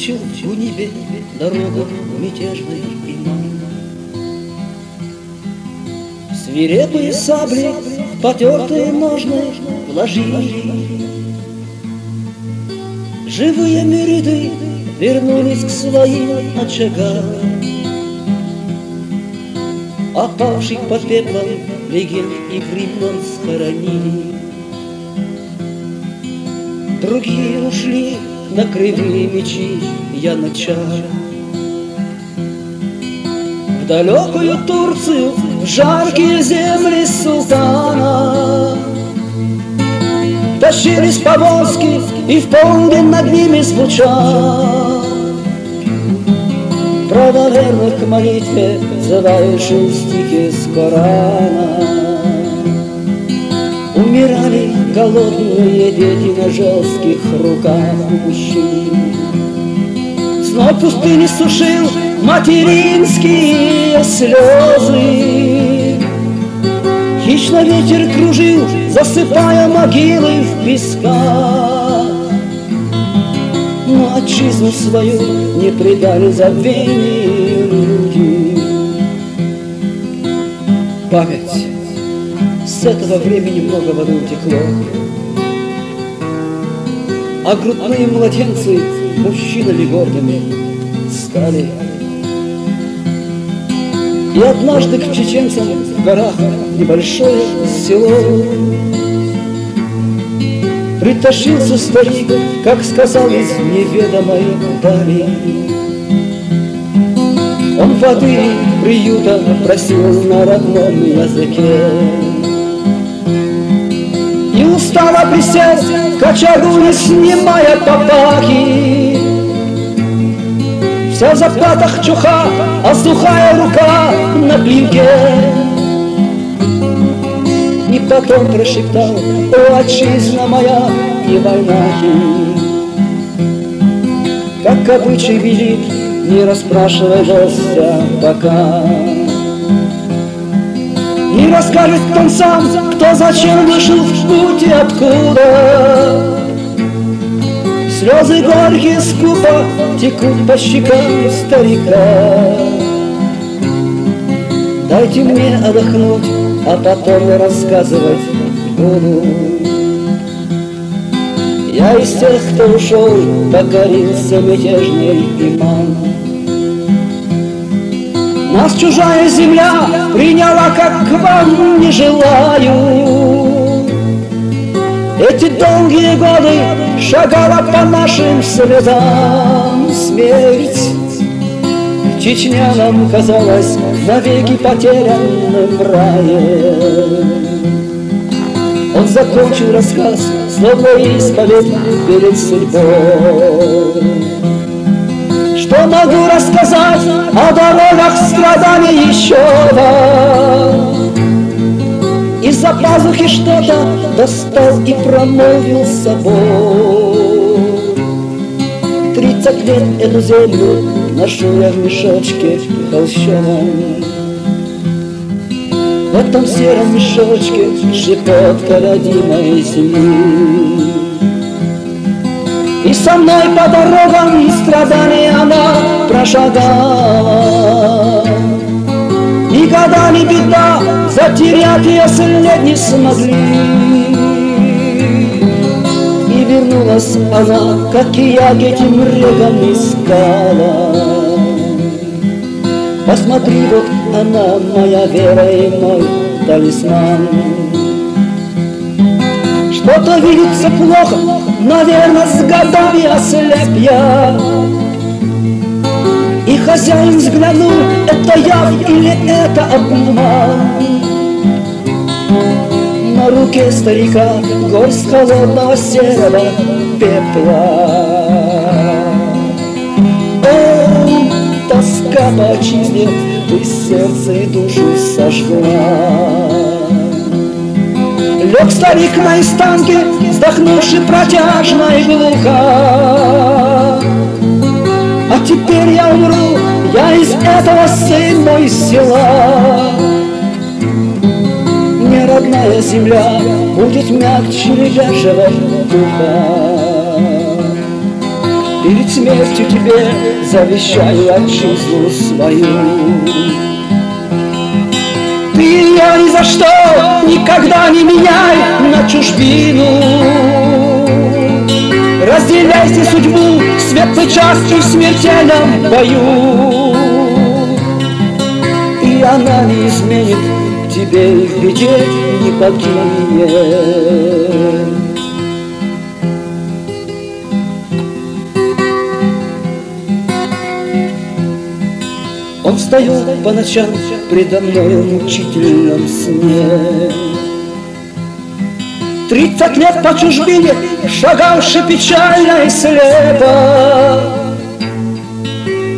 Ночью у небе дорогу мятежной имам. Свирепые сабли в потертые ножны вложили. Живые мириды вернулись к своим очагам. Опавших под пеплом легенд и времен схоронили. Другие ушли на кривые мечи, я начал. В далекую Турцию, в жаркие земли султана тащились повозки, и в полдень над ними звучал правоверных к молитве взывающие стихи с Корана. Умирали голодные дети на жестких руках мужчин. Зной пустыни сушил материнские слезы. Хищно ветер кружил, засыпая могилы в песках. Но отчизну свою не предали забвению люди. Память. С этого времени много воды утекло, а грудные младенцы мужчинами гордыми стали. И однажды к чеченцам в горах небольшое село притащился старик, как сказал, из неведомой дали. Он воды приюта просил на родном языке и устало присел к очагу, не снимая папахи. Вся в заплатах чуха, а сухая рука на клинке. И потом прошептал: о, отчизна моя и война. Как обычай велит, не расспрашивай гостя пока. Не расскажет он сам, кто зачем вышел в путь и откуда. Слезы горькие скупо текут по щекам старика. Дайте мне отдохнуть, а потом рассказывать буду. Я из тех, кто ушел, покорился мятежный имам. Нас чужая земля приняла, как к вам не желаю. Эти долгие годы шагала по нашим следам смерть. Чечня нам казалась навеки потерянным раем. Он закончил рассказ, словно исповедь перед судьбой. Что могу рассказать о дорогах страданий еще вам? Из-за пазухи что-то достал и промолвил с собой. 30 лет эту землю ношу я в мешочке холщовом. В этом сером мешочке щепотка родимой земли. И со мной по дорогам страданий она прошагала. И года не беда, затерять ее след не смогли. И вернулась она, как и я, к этим рекам искала. Посмотри, вот она, моя вера и мой талисман. Что-то видится плохо, наверное, с годами ослеп я. И хозяин взглянул, это я или это обман. На руке старика горсть холодного серого пепла. О, тоска по отчизне, ты сердце и душу сожгла. Лег старик на истанке, вздохнувши протяжно и глухо. А теперь я умру, я из этого, сын мой, села. Мне родная земля будет мягче лежачего духа. перед смертью тебе завещаю отчизну свою. Ты ее ни за что никогда не меняй на чужбину. Разделяйте судьбу, светлый час и в смертельном бою. И она не изменит тебе и в беде не покинет. Он встает по ночам предо мною в мучительном сне. 30 лет по чужбине, шагавши печально и слепо,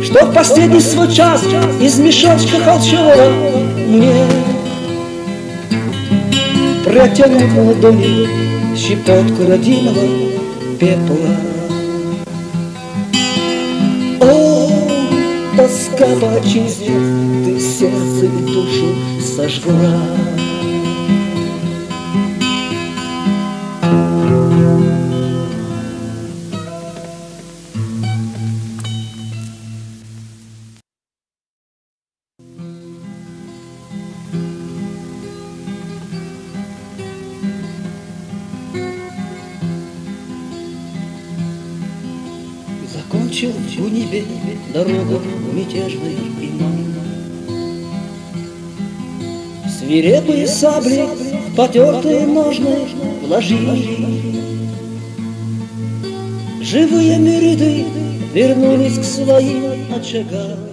что в последний свой час из мешочка холчевого мне протянут ладони щепотку родимого пепла. О, тоска по отчизне, ты сердце и душу сожгла. Закончил у небе дорогу мятежной и манной. Свирепые сабли в потертые ножны вложили. Живые мириды вернулись к своим очагам.